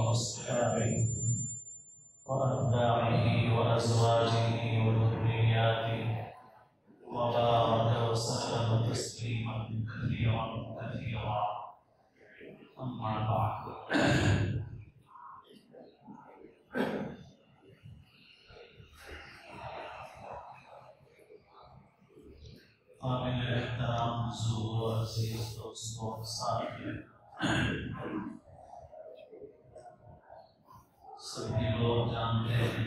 وأصحابه وأتباعه وأزواجه وذرياته وبارك وسلم تسليما كثيرا كثيرا. أما بعد، قابل احترام حضور عزیز دوستوں ساتھی، سبھی لوگ جانتے ہیں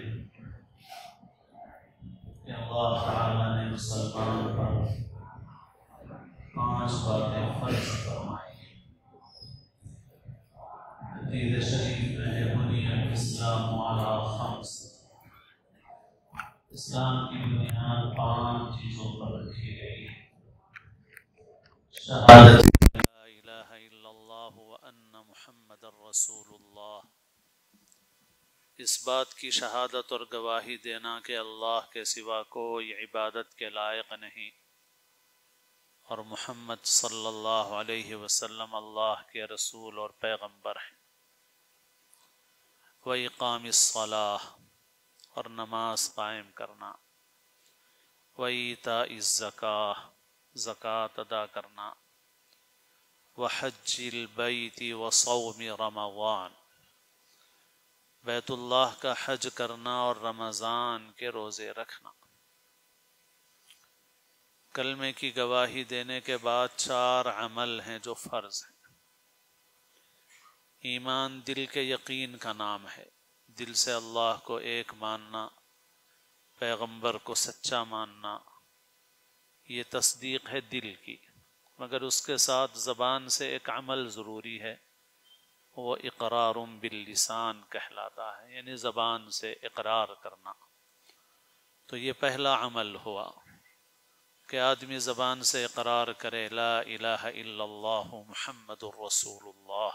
کہ اللہ تعالیٰ نے مسلمان پر 5 باتیں فرض فرمائی ہیں۔ حدیث شریف میں ہے بنی الاسلام علی 5، اسلام کی بنیاد 5 چیزوں پر رکھی گئی ہے۔ شہادت لا الہ الا اللہ وان محمد رسول اللہ، اس بات کی شہادت اور گواہی دینا کہ اللہ کے سوا کوئی عبادت کے لائق نہیں اور محمد صلی اللہ علیہ وسلم اللہ کے رسول اور پیغمبر ہیں۔ وَإِقَامِ الصَّلَاةِ، اور نماز قائم کرنا۔ وَإِيتَاءِ الزَّكَاةِ، زکوٰۃ ادا کرنا۔ وَحَجِّ الْبَيْتِ وَصَوْمِ رَمَضَانَ، بیت اللہ کا حج کرنا اور رمضان کے روزے رکھنا۔ کلمے کی گواہی دینے کے بعد 4 عمل ہیں جو فرض ہیں۔ ایمان دل کے یقین کا نام ہے، دل سے اللہ کو ایک ماننا، پیغمبر کو سچا ماننا، یہ تصدیق ہے دل کی، مگر اس کے ساتھ زبان سے ایک عمل ضروری ہے، وہ اقرار باللسان کہلاتا ہے، یعنی زبان سے اقرار کرنا۔ تو یہ پہلا عمل ہوا کہ آدمی زبان سے اقرار کرے لا الہ الا اللہ محمد الرسول اللہ۔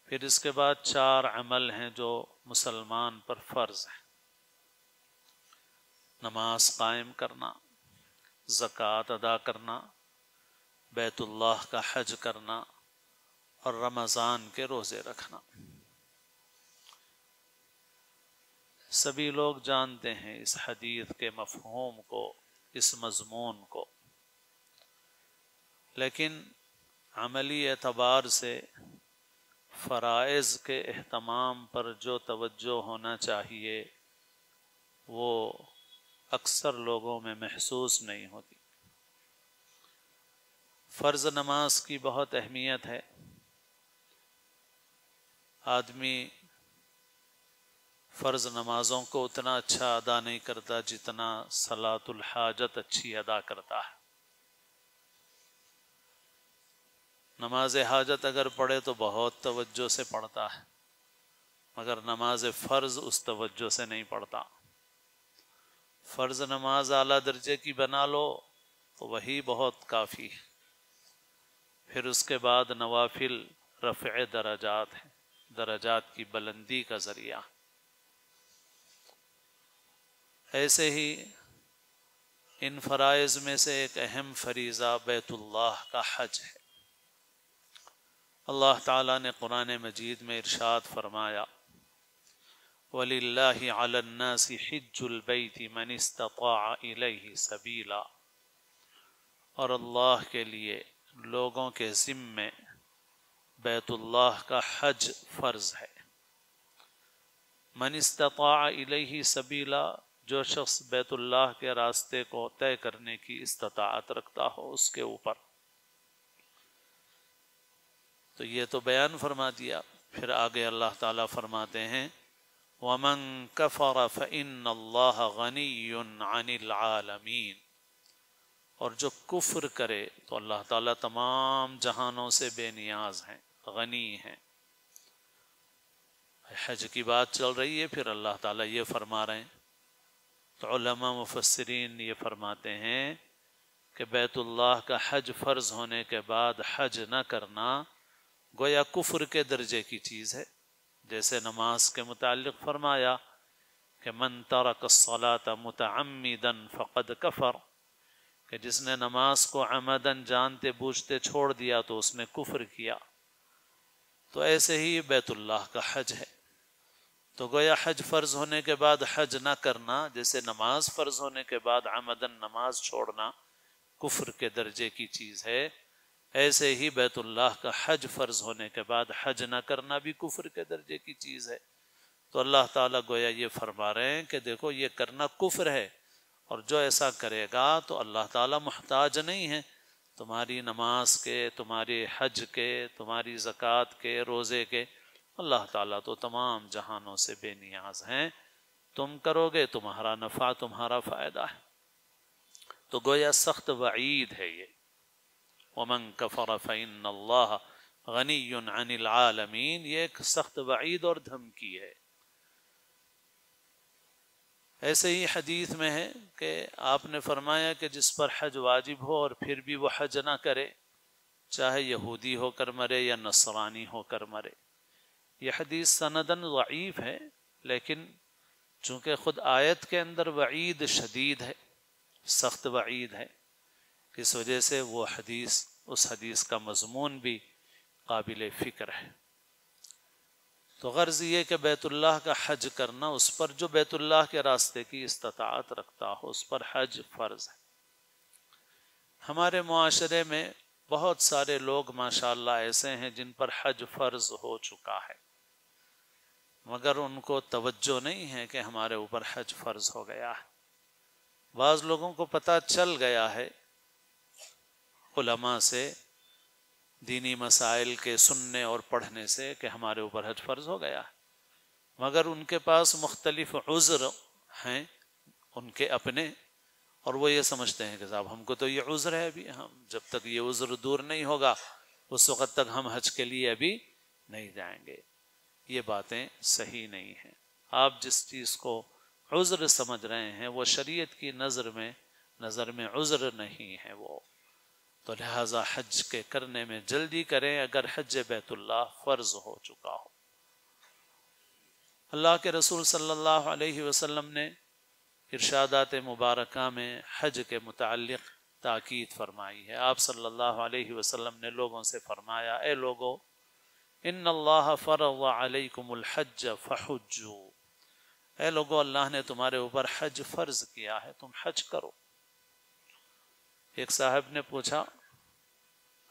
پھر اس کے بعد 4 عمل ہیں جو مسلمان پر فرض ہیں۔ نماز قائم کرنا، زکوٰۃ ادا کرنا، بیت اللہ کا حج کرنا اور رمضان کے روزے رکھنا۔ سبھی لوگ جانتے ہیں اس حدیث کے مفہوم کو، اس مضمون کو، لیکن عملی اعتبار سے فرائض کے اہتمام پر جو توجہ ہونا چاہیے وہ اکثر لوگوں میں محسوس نہیں ہوتی۔ فرض نماز کی بہت اہمیت ہے۔ آدمی فرض نمازوں کو اتنا اچھا ادا نہیں کرتا جتنا صلاۃ الحاجت اچھی ادا کرتا ہے۔ نماز حاجت اگر پڑھے تو بہت توجہ سے پڑھتا ہے، مگر نماز فرض اس توجہ سے نہیں پڑھتا۔ فرض نماز اعلیٰ درجے کی بنا لو تو وہی بہت کافی ہے۔ پھر اس کے بعد نوافل رفع درجات ہیں، درجات کی بلندی کا ذریعہ۔ ایسے ہی ان فرائض میں سے ایک اہم فریضہ بیت اللہ کا حج ہے۔ اللہ تعالیٰ نے قرآن مجید میں ارشاد فرمایا وَلِلَّهِ عَلَى النَّاسِ حِجُّ الْبَيْتِ مَنِ اسْتَطَاعَ إِلَيْهِ سَبِيلًا، اور اللہ کے لیے لوگوں کے ذمے بیت اللہ کا حج فرض ہے۔ من استطاع الیہ سبیلا، جو شخص بیت اللہ کے راستے کو طے کرنے کی استطاعت رکھتا ہو اس کے اوپر۔ تو یہ تو بیان فرما دیا، پھر آگے اللہ تعالیٰ فرماتے ہیں وَمَن كَفَرَ فَإِنَّ اللَّهَ غَنِيٌّ عَنِ الْعَالَمِينَ، اور جو کفر کرے تو اللہ تعالیٰ تمام جہانوں سے بے نیاز ہیں، غنی ہیں۔ حج کی بات چل رہی ہے، پھر اللہ تعالیٰ یہ فرما رہے ہیں۔ تو علماء مفسرین یہ فرماتے ہیں کہ بیت اللہ کا حج فرض ہونے کے بعد حج نہ کرنا گویا کفر کے درجے کی چیز ہے۔ جیسے نماز کے متعلق فرمایا کہ من ترک الصلاۃ متعمدا فقد کفر، کہ جس نے نماز کو عمدن جانتے بوجھتے چھوڑ دیا تو اس نے کفر کیا۔ تو ایسے ہی بیت اللہ کا حج ہے۔ تو گویا حج فرض ہونے کے بعد حج نہ کرنا، جیسے نماز فرض ہونے کے بعد عمدن نماز چھوڑنا کفر کے درجے کی چیز ہے، ایسے ہی بیت اللہ کا حج فرض ہونے کے بعد حج نہ کرنا بھی کفر کے درجے کی چیز ہے۔ تو اللہ تعالیٰ گویا یہ فرما رہے ہیں کہ دیکھو یہ کرنا کفر ہے، اور جو ایسا کرے گا تو اللہ تعالیٰ محتاج نہیں ہے تمہاری نماز کے، تمہاری حج کے، تمہاری زکوٰۃ کے، روزے کے۔ اللہ تعالیٰ تو تمام جہانوں سے بے نیاز ہیں، تم کرو گے تمہارا نفع، تمہارا فائدہ ہے۔ تو گویا سخت وعید ہے یہ، وَمَن كَفَرَ فَإِنَّ اللَّهَ غَنِيٌّ عَنِ الْعَالَمِينَ، یہ ایک سخت وعید اور دھمکی ہے۔ ایسے ہی حدیث میں ہے کہ آپ نے فرمایا کہ جس پر حج واجب ہو اور پھر بھی وہ حج نہ کرے، چاہے یہودی ہو کر مرے یا نصرانی ہو کر مرے۔ یہ حدیث سندن ضعیف ہے، لیکن چونکہ خود آیت کے اندر وعید شدید ہے، سخت وعید ہے، اس وجہ سے وہ حدیث، اس حدیث کا مضمون بھی قابل فکر ہے۔ تو غرض یہ کہ بیت اللہ کا حج کرنا، اس پر جو بیت اللہ کے راستے کی استطاعت رکھتا ہو اس پر حج فرض ہے۔ ہمارے معاشرے میں بہت سارے لوگ ماشاءاللہ ایسے ہیں جن پر حج فرض ہو چکا ہے، مگر ان کو توجہ نہیں ہے کہ ہمارے اوپر حج فرض ہو گیا ہے۔ بعض لوگوں کو پتہ چل گیا ہے علماء سے، دینی مسائل کے سننے اور پڑھنے سے، کہ ہمارے اوپر حج فرض ہو گیا ہے، مگر ان کے پاس مختلف عذر ہیں ان کے اپنے، اور وہ یہ سمجھتے ہیں کہ صاحب ہم کو تو یہ عذر ہے، ابھی ہم جب تک یہ عذر دور نہیں ہوگا اس وقت تک ہم حج کے لیے ابھی نہیں جائیں گے۔ یہ باتیں صحیح نہیں ہیں۔ آپ جس چیز کو عذر سمجھ رہے ہیں وہ شریعت کی نظر میں عذر نہیں ہے وہ، تو لہذا حج کے کرنے میں جلدی کریں اگر حج بیت اللہ فرض ہو چکا ہو۔ اللہ کے رسول صلی اللہ علیہ وسلم نے ارشادات مبارکہ میں حج کے متعلق تاکید فرمائی ہے۔ آپ صلی اللہ علیہ وسلم نے لوگوں سے فرمایا، اے لوگو، ان اللہ فرض علیکم الحج فحجوا، اے لوگو اللہ نے تمہارے اوپر حج فرض کیا ہے، تم حج کرو۔ ایک صاحب نے پوچھا،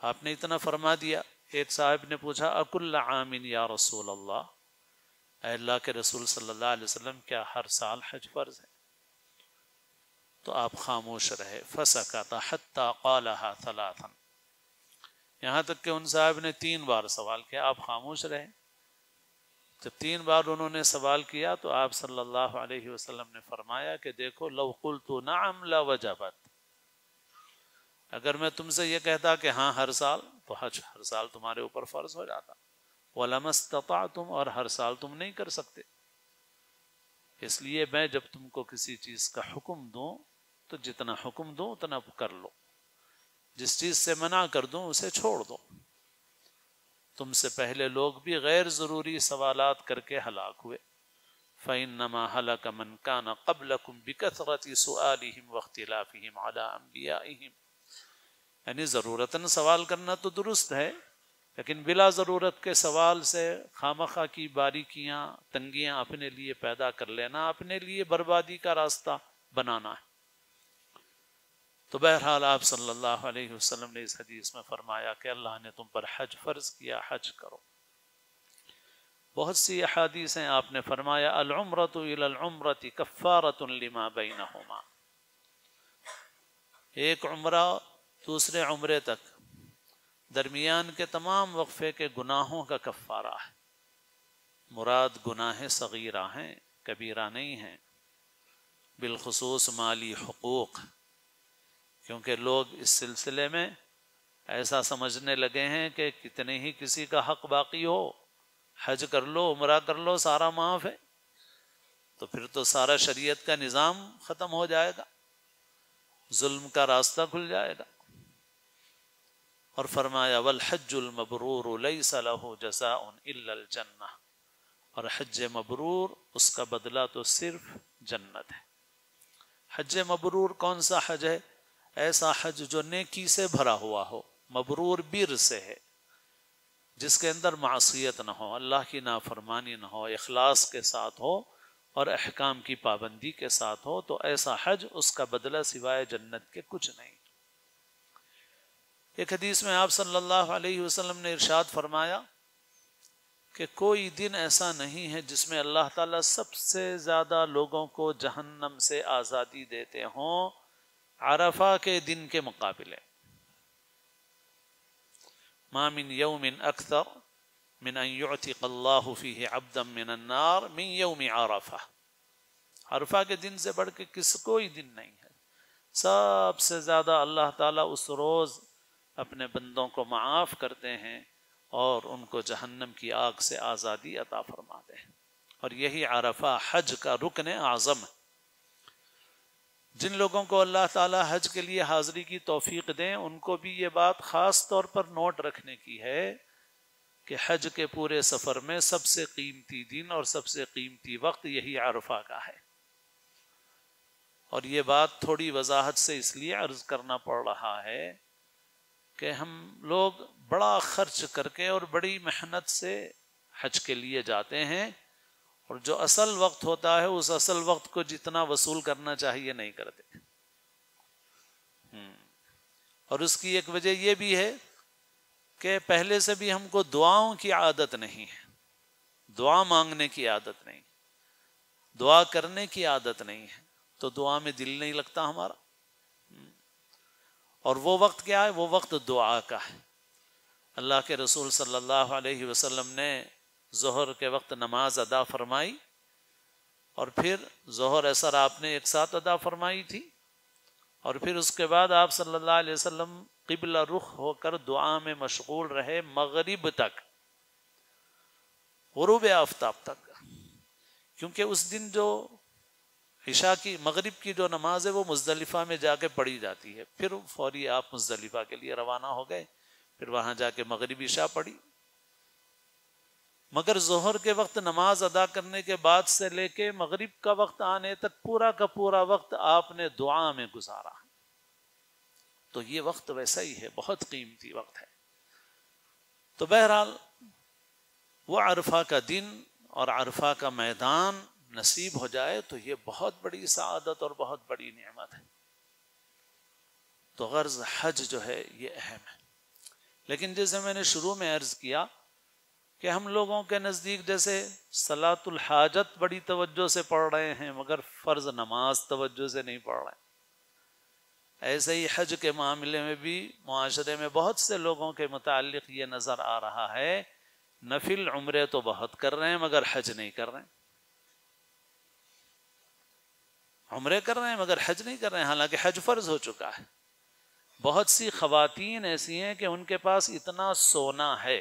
آپ نے اتنا فرما دیا، ایک صاحب نے پوچھا اکل عام یا رسول اللہ، اے اللہ کے رسول صلی اللہ علیہ وسلم کیا ہر سال حج فرض ہے؟ تو آپ خاموش رہے، فسکت حتی قالها ثلاثا، یہاں تک کہ ان صاحب نے 3 بار سوال کیا، آپ خاموش رہے۔ جب 3 بار انہوں نے سوال کیا تو آپ صلی اللہ علیہ وسلم نے فرمایا کہ دیکھو، لو قلت نعم لوجبت، اگر میں تم سے یہ کہتا کہ ہاں ہر سال، تو حج ہر سال تمہارے اوپر فرض ہو جاتا، وَلَمَا اسْتَطَعْتُمْ، اور ہر سال تم نہیں کر سکتے۔ اس لیے میں جب تم کو کسی چیز کا حکم دوں تو جتنا حکم دوں اتنا کر لو، جس چیز سے منع کر دوں اسے چھوڑ دو۔ تم سے پہلے لوگ بھی غیر ضروری سوالات کر کے ہلاک ہوئے، فَإِنَّمَا هَلَكَ مَنْ كَانَ قَبْلَكُمْ بِكَثْرَةِ سُؤَالِهِمْ وَاخْتِلَافِهِمْ عَلَىٰ أَنْبِيَائِهِمْ، یعنی ضرورتاً سوال کرنا تو درست ہے، لیکن بلا ضرورت کے سوال سے خامخواہ کی باریکیاں، تنگیاں اپنے لیے پیدا کر لینا، اپنے لیے بربادی کا راستہ بنانا ہے۔ تو بہرحال آپ صلی اللہ علیہ وسلم نے اس حدیث میں فرمایا کہ اللہ نے تم پر حج فرض کیا، حج کرو۔ بہت سی احادیث ہیں، آپ نے فرمایا العمرۃ الی العمرۃ کفارۃ لما بینہما، ایک عمرہ دوسرے عمرے تک درمیان کے تمام وقفے کے گناہوں کا کفارہ ہے۔ مراد گناہ صغیرہ ہیں، کبیرہ نہیں ہیں، بالخصوص مالی حقوق، کیونکہ لوگ اس سلسلے میں ایسا سمجھنے لگے ہیں کہ کتنے ہی کسی کا حق باقی ہو، حج کر لو، عمرہ کر لو، سارا معاف ہے، تو پھر تو سارا شریعت کا نظام ختم ہو جائے گا، ظلم کا راستہ کھل جائے گا۔ اور فرمایا والحج المبرور لیس له جزاء الا الجنہ، اور حج مبرور اس کا بدلہ تو صرف جنت ہے۔ حج مبرور کون سا حج ہے؟ ایسا حج جو نیکی سے بھرا ہوا ہو، مبرور بر سے ہے، جس کے اندر معصیت نہ ہو، اللہ کی نافرمانی نہ ہو، اخلاص کے ساتھ ہو اور احکام کی پابندی کے ساتھ ہو، تو ایسا حج اس کا بدلہ سوائے جنت کے کچھ نہیں۔ ایک حدیث میں آپ صلی اللہ علیہ وسلم نے ارشاد فرمایا کہ کوئی دن ایسا نہیں ہے جس میں اللہ تعالیٰ سب سے زیادہ لوگوں کو جہنم سے آزادی دیتے ہوں عرفہ کے دن کے مقابلے۔ ما من یوم اکثر من ان یعتق اللہ فیہ عبدا من النار من یوم عرفہ۔ عرفہ کے دن سے بڑھ کے کوئی دن نہیں ہے، سب سے زیادہ اللہ تعالیٰ اس روز اپنے بندوں کو معاف کرتے ہیں اور ان کو جہنم کی آگ سے آزادی عطا فرماتے ہیں۔ اور یہی عرفہ حج کا رکن اعظم ہے۔ جن لوگوں کو اللہ تعالیٰ حج کے لیے حاضری کی توفیق دیں، ان کو بھی یہ بات خاص طور پر نوٹ رکھنے کی ہے کہ حج کے پورے سفر میں سب سے قیمتی دن اور سب سے قیمتی وقت یہی عرفہ کا ہے۔ اور یہ بات تھوڑی وضاحت سے اس لیے عرض کرنا پڑ رہا ہے کہ ہم لوگ بڑا خرچ کر کے اور بڑی محنت سے حج کے لیے جاتے ہیں، اور جو اصل وقت ہوتا ہے اس اصل وقت کو جتنا وصول کرنا چاہیے نہیں کرتے۔ اور اس کی ایک وجہ یہ بھی ہے کہ پہلے سے بھی ہم کو دعاؤں کی عادت نہیں ہے، دعا مانگنے کی عادت نہیں، دعا کرنے کی عادت نہیں ہے، تو دعا میں دل نہیں لگتا ہمارا۔ اور وہ وقت کیا ہے؟ وہ وقت دعا کا ہے۔ اللہ کے رسول صلی اللہ علیہ وسلم نے ظہر کے وقت نماز ادا فرمائی، اور پھر ظہر عصر آپ نے ایک ساتھ ادا فرمائی تھی، اور پھر اس کے بعد آپ صلی اللہ علیہ وسلم قبلہ رخ ہو کر دعا میں مشغول رہے مغرب تک، غروب آفتاب تک، کیونکہ اس دن جو عشاء کی مغرب کی جو نماز ہے وہ مزدلفہ میں جا کے پڑھی جاتی ہے، پھر فوری آپ مزدلفہ کے لیے روانہ ہو گئے، پھر وہاں جا کے مغرب عشاء پڑھی۔ مگر ظہر کے وقت نماز ادا کرنے کے بعد سے لے کے مغرب کا وقت آنے تک پورا کا پورا وقت آپ نے دعا میں گزارا، تو یہ وقت ویسا ہی ہے، بہت قیمتی وقت ہے۔ تو بہرحال وہ عرفہ کا دن اور عرفہ کا میدان نصیب ہو جائے تو یہ بہت بڑی سعادت اور بہت بڑی نعمت ہے۔ تو غرض حج جو ہے یہ اہم ہے۔ لیکن جیسے میں نے شروع میں عرض کیا کہ ہم لوگوں کے نزدیک جیسے صلاۃ الحاجت بڑی توجہ سے پڑھ رہے ہیں مگر فرض نماز توجہ سے نہیں پڑھ رہے، ایسے ہی حج کے معاملے میں بھی معاشرے میں بہت سے لوگوں کے متعلق یہ نظر آ رہا ہے نفل عمرے تو بہت کر رہے ہیں مگر حج نہیں کر رہے ہیں، عمرے کر رہے ہیں مگر حج نہیں کر رہے ہیں، حالانکہ حج فرض ہو چکا ہے۔ بہت سی خواتین ایسی ہیں کہ ان کے پاس اتنا سونا ہے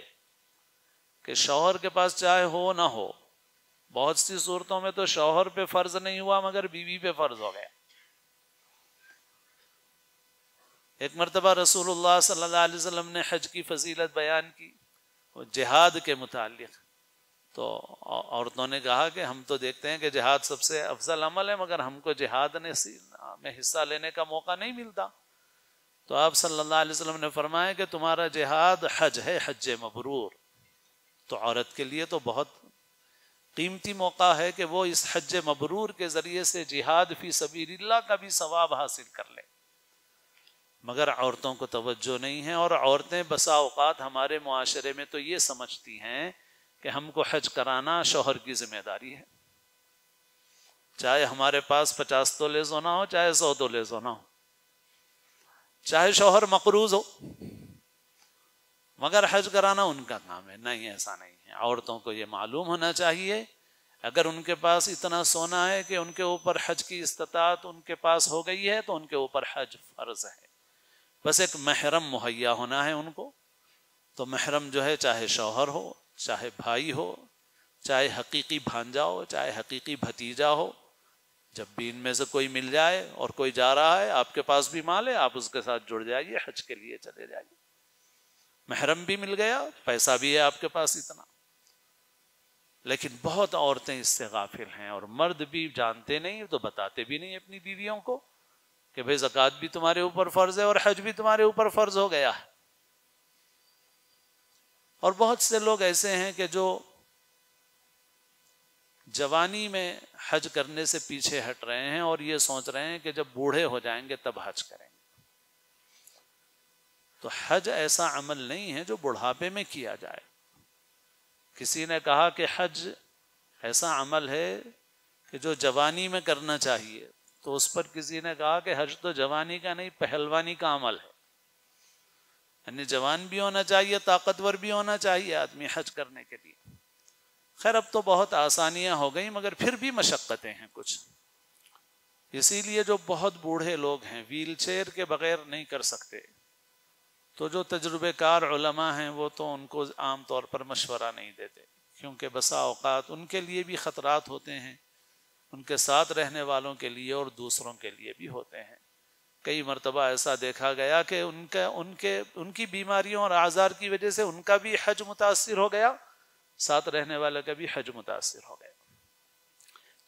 کہ شوہر کے پاس چاہے ہو نہ ہو، بہت سی صورتوں میں تو شوہر پہ فرض نہیں ہوا مگر بیوی پہ فرض ہو گیا۔ ایک مرتبہ رسول اللہ صلی اللہ علیہ وسلم نے حج کی فضیلت بیان کی جہاد کے متعلق، تو عورتوں نے کہا کہ ہم تو دیکھتے ہیں کہ جہاد سب سے افضل عمل ہے مگر ہم کو جہاد میں حصہ لینے کا موقع نہیں ملتا۔ تو آپ صلی اللہ علیہ وسلم نے فرمایا کہ تمہارا جہاد حج ہے، حج مبرور۔ تو عورت کے لیے تو بہت قیمتی موقع ہے کہ وہ اس حج مبرور کے ذریعے سے جہاد فی سبیل اللہ کا بھی ثواب حاصل کر لے، مگر عورتوں کو توجہ نہیں ہے، اور عورتیں بسا اوقات ہمارے معاشرے میں تو یہ سمجھتی ہیں کہ ہم کو حج کرانا شوہر کی ذمہ داری ہے، چاہے ہمارے پاس 50 تولے سونا ہو چاہے 100 تولے سونا ہو، چاہے شوہر مقروض ہو، مگر حج کرانا ان کا کام ہے۔ نہیں، ایسا نہیں ہے، عورتوں کو یہ معلوم ہونا چاہیے اگر ان کے پاس اتنا سونا ہے کہ ان کے اوپر حج کی استطاعت ان کے پاس ہو گئی ہے تو ان کے اوپر حج فرض ہے، بس ایک محرم مہیا ہونا ہے ان کو۔ تو محرم جو ہے چاہے شوہر ہو چاہے بھائی ہو چاہے حقیقی بھانجا ہو چاہے حقیقی بھتیجا ہو، جب بھی ان میں سے کوئی مل جائے اور کوئی جا رہا ہے، آپ کے پاس بھی مال ہے، آپ اس کے ساتھ جڑ جائیے، حج کے لیے چلے جائیے، محرم بھی مل گیا، پیسہ بھی ہے آپ کے پاس اتنا۔ لیکن بہت عورتیں اس سے غافل ہیں، اور مرد بھی جانتے نہیں تو بتاتے بھی نہیں اپنی بیویوں کو کہ بھئی زکوٰۃ بھی تمہارے اوپر فرض ہے اور حج بھی تمہارے اوپر فرض ہو گیا ہے۔ اور بہت سے لوگ ایسے ہیں کہ جو جوانی میں حج کرنے سے پیچھے ہٹ رہے ہیں اور یہ سوچ رہے ہیں کہ جب بوڑھے ہو جائیں گے تب حج کریں گے. تو حج ایسا عمل نہیں ہے جو بڑھاپے میں کیا جائے. کسی نے کہا کہ حج ایسا عمل ہے کہ جو جوانی میں کرنا چاہیے، تو اس پر کسی نے کہا کہ حج تو جوانی کا نہیں پہلوانی کا عمل ہے، یعنی جوان بھی ہونا چاہیے، طاقتور بھی ہونا چاہیے آدمی حج کرنے کے لیے. خیر اب تو بہت آسانیاں ہو گئیں مگر پھر بھی مشقتیں ہیں کچھ. اسی لیے جو بہت بوڑھے لوگ ہیں ویل چیئر کے بغیر نہیں کر سکتے، تو جو تجربے کار علماء ہیں وہ تو ان کو عام طور پر مشورہ نہیں دیتے، کیونکہ بسا اوقات ان کے لیے بھی خطرات ہوتے ہیں، ان کے ساتھ رہنے والوں کے لیے اور دوسروں کے لیے بھی ہوتے ہیں. کئی مرتبہ ایسا دیکھا گیا کہ ان کی بیماریوں اور آزار کی وجہ سے ان کا بھی حج متاثر ہو گیا، ساتھ رہنے والے کا بھی حج متاثر ہو گیا.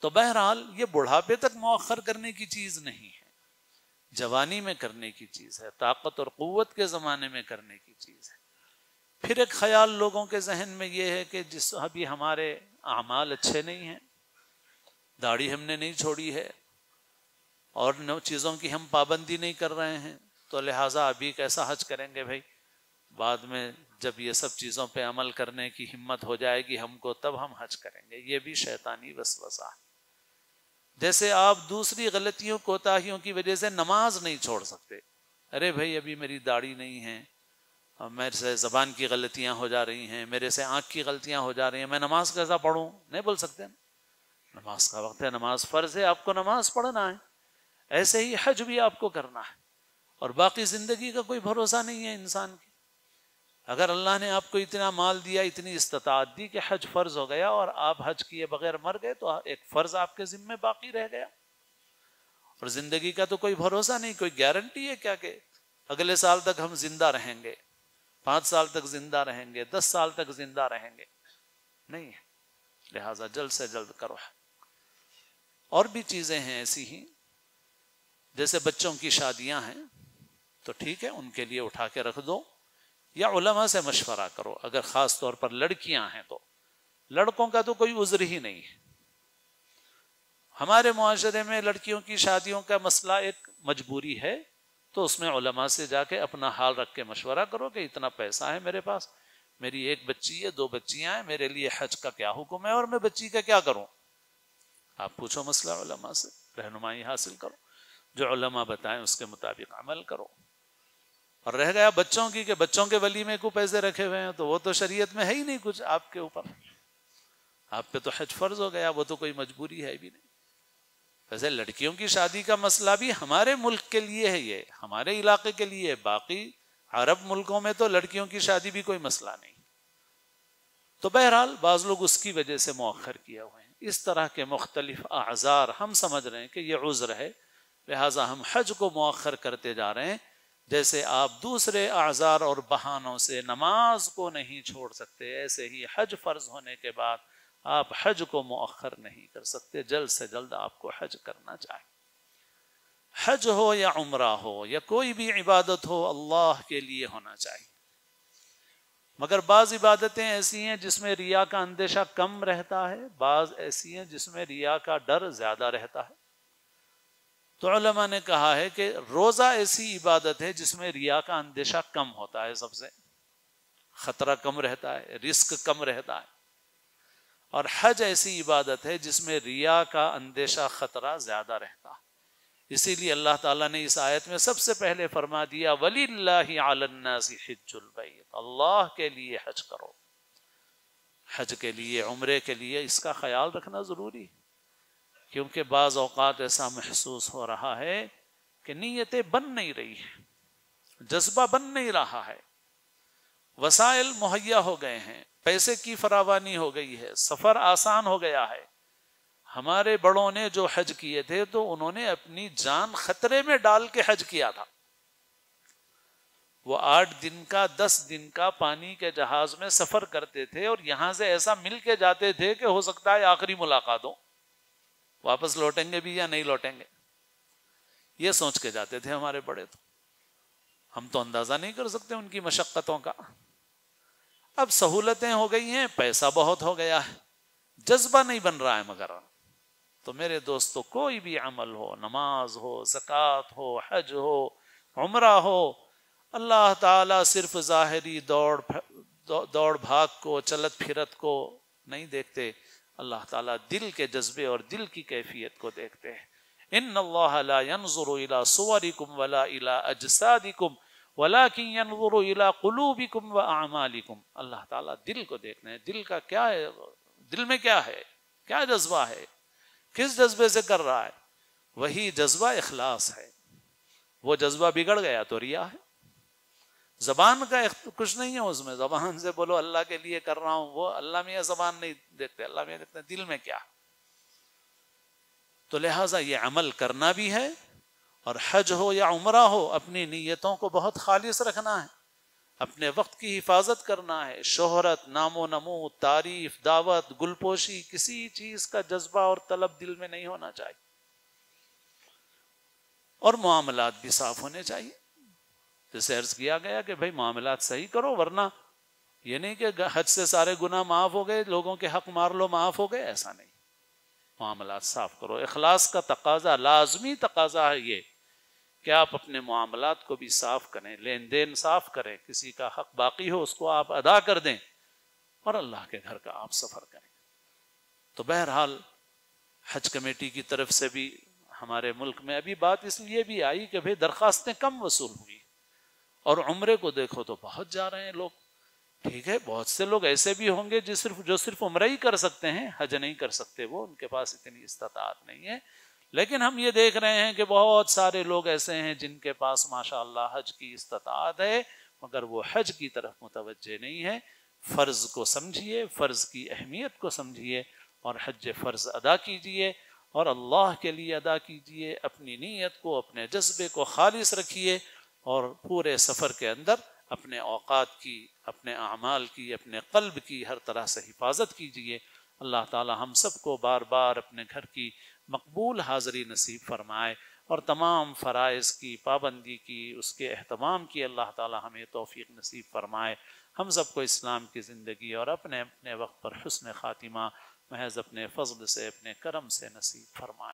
تو بہرحال یہ بڑھاپے تک مؤخر کرنے کی چیز نہیں ہے، جوانی میں کرنے کی چیز ہے، طاقت اور قوت کے زمانے میں کرنے کی چیز ہے. پھر ایک خیال لوگوں کے ذہن میں یہ ہے کہ جس ابھی ہمارے اعمال اچھے نہیں ہیں، داڑھی ہم نے نہیں چھوڑی ہے اور چیزوں کی ہم پابندی نہیں کر رہے ہیں، تو لہٰذا ابھی کیسا حج کریں گے بھائی، بعد میں جب یہ سب چیزوں پہ عمل کرنے کی ہمت ہو جائے گی ہم کو تب ہم حج کریں گے. یہ بھی شیطانی وسوسہ ہے. جیسے آپ دوسری غلطیوں کوتاہیوں کی وجہ سے نماز نہیں چھوڑ سکتے. ارے بھائی ابھی میری داڑھی نہیں ہے، میرے سے زبان کی غلطیاں ہو جا رہی ہیں، میرے سے آنکھ کی غلطیاں ہو جا رہی ہیں، میں نماز کیسا پڑھوں؟ نہیں بول سکتے. نماز کا وقت ہے، نماز فرض ہے، آپ کو نماز پڑھنا ہے. ایسے ہی حج بھی آپ کو کرنا ہے. اور باقی زندگی کا کوئی بھروسہ نہیں ہے انسان کی. اگر اللہ نے آپ کو اتنا مال دیا، اتنی استطاعت دی کہ حج فرض ہو گیا اور آپ حج کیے بغیر مر گئے، تو ایک فرض آپ کے ذمے باقی رہ گیا. اور زندگی کا تو کوئی بھروسہ نہیں، کوئی گارنٹی ہے کیا کہ اگلے سال تک ہم زندہ رہیں گے، 5 سال تک زندہ رہیں گے، 10 سال تک زندہ رہیں گے؟ نہیں ہے. لہٰذا جلد سے جلد کرو. اور بھی چیزیں ہیں ایسی ہی، جیسے بچوں کی شادیاں ہیں تو ٹھیک ہے ان کے لیے اٹھا کے رکھ دو، یا علماء سے مشورہ کرو. اگر خاص طور پر لڑکیاں ہیں تو لڑکوں کا تو کوئی عذر ہی نہیں ہے. ہمارے معاشرے میں لڑکیوں کی شادیوں کا مسئلہ ایک مجبوری ہے، تو اس میں علماء سے جا کے اپنا حال رکھ کے مشورہ کرو کہ اتنا پیسہ ہے میرے پاس، میری 1 بچی ہے، 2 بچیاں ہیں، میرے لیے حج کا کیا حکم ہے اور میں بچی کا کیا کروں. آپ پوچھو مسئلہ علماء سے، رہنمائی حاصل کرو، جو علماء بتائیں اس کے مطابق عمل کرو. اور رہ گیا بچوں کی کہ بچوں کے ولیمے کو پیسے رکھے ہوئے ہیں، تو وہ تو شریعت میں ہے ہی نہیں کچھ آپ کے اوپر، آپ پہ تو حج فرض ہو گیا، وہ تو کوئی مجبوری ہے بھی نہیں. ویسے لڑکیوں کی شادی کا مسئلہ بھی ہمارے ملک کے لیے ہے، یہ ہمارے علاقے کے لیے ہے، باقی عرب ملکوں میں تو لڑکیوں کی شادی بھی کوئی مسئلہ نہیں. تو بہرحال بعض لوگ اس کی وجہ سے مؤخر کیے ہوئے ہیں. اس طرح کے مختلف اعذار ہم سمجھ رہے ہیں کہ یہ عذر ہے، لہٰذا ہم حج کو مؤخر کرتے جا رہے ہیں. جیسے آپ دوسرے اعذار اور بہانوں سے نماز کو نہیں چھوڑ سکتے، ایسے ہی حج فرض ہونے کے بعد آپ حج کو مؤخر نہیں کر سکتے. جلد سے جلد آپ کو حج کرنا چاہیے. حج ہو یا عمرہ ہو یا کوئی بھی عبادت ہو، اللہ کے لیے ہونا چاہیے. مگر بعض عبادتیں ایسی ہیں جس میں ریا کا اندیشہ کم رہتا ہے، بعض ایسی ہیں جس میں ریا کا ڈر زیادہ رہتا ہے. تو علماء نے کہا ہے کہ روزہ ایسی عبادت ہے جس میں ریا کا اندیشہ کم ہوتا ہے، سب سے خطرہ کم رہتا ہے، رسک کم رہتا ہے. اور حج ایسی عبادت ہے جس میں ریا کا اندیشہ خطرہ زیادہ رہتا ہے. اسی لیے اللہ تعالیٰ نے اس آیت میں سب سے پہلے فرما دیا وَلِلَّهِ عَلَى النَّاسِ حِجُّ الْبَيْتِ، اللہ کے لیے حج کرو. حج کے لیے، عمرے کے لیے اس کا خیال رکھنا ضروری ہے، کیونکہ بعض اوقات ایسا محسوس ہو رہا ہے کہ نیتیں بن نہیں رہی ہیں، جذبہ بن نہیں رہا ہے. وسائل مہیا ہو گئے ہیں، پیسے کی فراوانی ہو گئی ہے، سفر آسان ہو گیا ہے. ہمارے بڑوں نے جو حج کیے تھے تو انہوں نے اپنی جان خطرے میں ڈال کے حج کیا تھا. وہ 8 دن کا 10 دن کا پانی کے جہاز میں سفر کرتے تھے اور یہاں سے ایسا مل کے جاتے تھے کہ ہو سکتا ہے آخری ملاقات ہو، واپس لوٹیں گے بھی یا نہیں لوٹیں گے، یہ سوچ کے جاتے تھے ہمارے بڑے. تو ہم تو اندازہ نہیں کر سکتے ان کی مشقتوں کا. اب سہولتیں ہو گئی ہیں، پیسہ بہت ہو گیا ہے، جذبہ نہیں بن رہا ہے مگر۔ تو میرے دوستو کوئی بھی عمل ہو، نماز ہو، زکوٰۃ ہو، حج ہو، عمرہ ہو، اللہ تعالیٰ صرف ظاہری دوڑ بھاگ کو، چلت پھرت کو نہیں دیکھتے، اللہ تعالیٰ دل کے جذبے اور دل کی کیفیت کو دیکھتے ہیں۔ ان اللہ لا ينظر الى صورکم ولا الى اجسادکم ولكن ينظر الى قلوبکم واعمالکم۔ اللہ تعالیٰ دل کو دیکھنا ہے، دل کا کیا ہے، دل میں کیا ہے، کیا جذبہ ہے، کس جذبے سے کر رہا ہے۔ وہی جذبہ اخلاص ہے۔ وہ جذبہ بگڑ گیا تو ریا ہے۔ زبان کا کچھ نہیں ہے اس میں، زبان سے بولو اللہ کے لیے کر رہا ہوں، وہ اللہ میاں زبان نہیں دیکھتے، اللہ میاں دیکھتے دل میں کیا۔ تو لہٰذا یہ عمل کرنا بھی ہے، اور حج ہو یا عمرہ ہو اپنی نیتوں کو بہت خالص رکھنا ہے، اپنے وقت کی حفاظت کرنا ہے۔ شہرت، نام و نمود، تعریف، دعوت، گلپوشی، کسی چیز کا جذبہ اور طلب دل میں نہیں ہونا چاہیے، اور معاملات بھی صاف ہونے چاہیے۔ جیسے عرض کیا گیا کہ بھائی معاملات صحیح کرو، ورنہ یہ نہیں کہ حج سے سارے گناہ معاف ہو گئے، لوگوں کے حق مار لو معاف ہو گئے، ایسا نہیں۔ معاملات صاف کرو۔ اخلاص کا تقاضا، لازمی تقاضا ہے یہ کہ آپ اپنے معاملات کو بھی صاف کریں، لین دین صاف کریں، کسی کا حق باقی ہو اس کو آپ ادا کر دیں، اور اللہ کے گھر کا آپ سفر کریں۔ تو بہرحال حج کمیٹی کی طرف سے بھی ہمارے ملک میں ابھی بات اس لیے بھی آئی کہ بھئی درخواستیں کم وصول ہوئی، اور عمرے کو دیکھو تو بہت جا رہے ہیں لوگ۔ ٹھیک ہے، بہت سے لوگ ایسے بھی ہوں گے جو صرف عمرہ ہی کر سکتے ہیں، حج نہیں کر سکتے، وہ ان کے پاس اتنی استطاعت نہیں ہے۔ لیکن ہم یہ دیکھ رہے ہیں کہ بہت سارے لوگ ایسے ہیں جن کے پاس ماشاءاللہ حج کی استطاعت ہے، مگر وہ حج کی طرف متوجہ نہیں ہے۔ فرض کو سمجھیے، فرض کی اہمیت کو سمجھیے، اور حج فرض ادا کیجیے، اور اللہ کے لیے ادا کیجیے۔ اپنی نیت کو، اپنے جذبے کو خالص رکھیے، اور پورے سفر کے اندر اپنے اوقات کی، اپنے اعمال کی، اپنے قلب کی ہر طرح سے حفاظت کیجیے۔ اللہ تعالی ہم سب کو بار بار اپنے گھر کی مقبول حاضری نصیب فرمائے، اور تمام فرائض کی پابندی کی، اس کے اہتمام کی اللہ تعالی ہمیں توفیق نصیب فرمائے۔ ہم سب کو اسلام کی زندگی اور اپنے اپنے وقت پر حسن خاتمہ محض اپنے فضل سے، اپنے کرم سے نصیب فرمائے۔